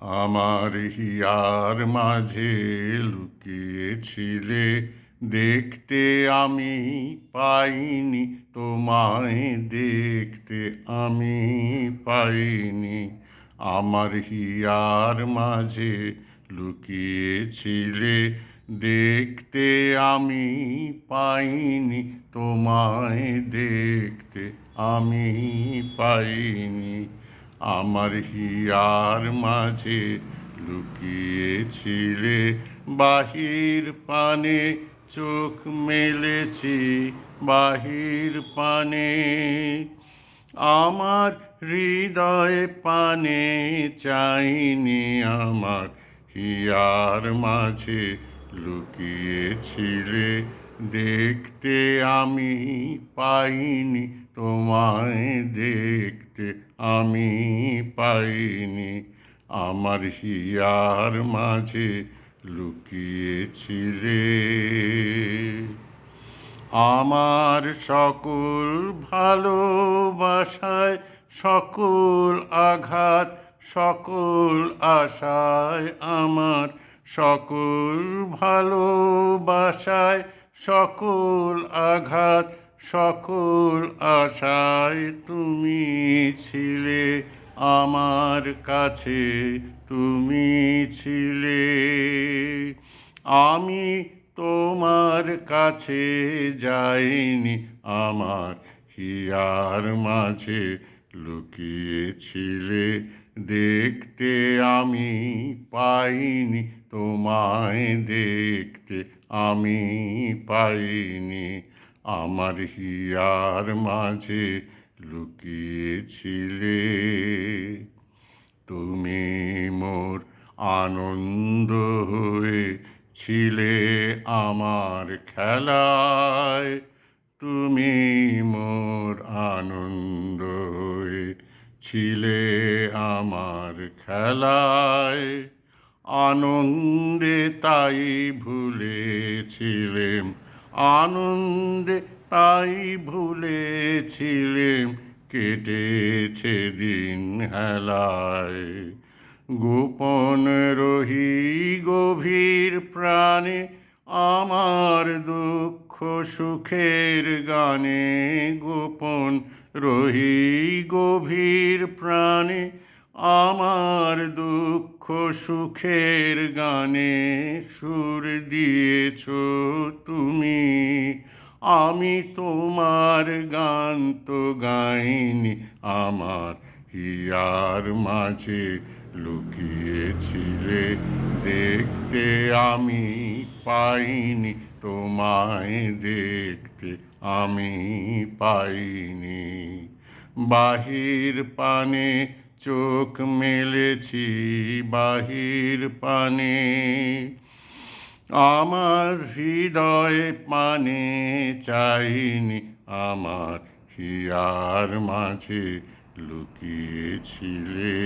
আমার হিয়ার মাঝে লুকিয়েছিলে, দেখতে আমি পাইনি, তোমায় দেখতে আমি পাইনি। আমার হিয়ার মাঝে লুকিয়েছিলে, দেখতে আমি পাইনি, তোমায় দেখতে আমি পাইনি। আমার হিয়ার মাঝে লুকিয়েছিলে, বাহির পানে চোখ মেলেছি, বাহির পানে আমার হৃদয় পানে চাইনি। আমার হিয়ার মাঝে লুকিয়েছিলে, দেখতে আমি পাইনি, তোমায় দেখতে আমি পাইনি। আমার হিয়ার মাঝে লুকিয়েছিলে। আমার সকল ভালোবাসায়, সকল আঘাত, সকল আশায়, আমার সকল ভালোবাসায়, সকল আঘাত, সকল আশায় তুমি ছিলে আমার কাছে, তুমি ছিলে। আমি তোমার কাছে যাইনি, আমার হিয়ার মাঝে লুকিয়েছিলে, দেখতে আমি পাইনি, তোমায় দেখতে আমি পাইনি। আমার হিয়ার মাঝে লুকিয়েছিলে। তুমি মোর আনন্দ হয়ে ছিলে আমার খেলায়, তুমি মোর আনন্দ হয়ে ছিলে আমার খেলায়। আনন্দে তাই ভুলেছিলেম, আনন্দে তাই ভুলেছিলেম, কেটেছে দিন হেলায়। গোপন রহি গভীর প্রাণে, আমার দুঃখ সুখের গানে, গোপন রহি গভীর প্রাণে, আমার দুঃখ সুখের গানে সুর দিয়েছ তুমি। আমি তোমার গান তো গাইনি, আমার হিয়ার মাঝে লুকিয়েছিলে, দেখতে আমি পাইনি, তোমায় দেখতে আমি পাইনি। বাহির পানে চোখ মেলেছি, বাহির পানে আমার হৃদয় পানে চাইনি, আমার হিয়ার মাঝে লুকিয়েছিলে।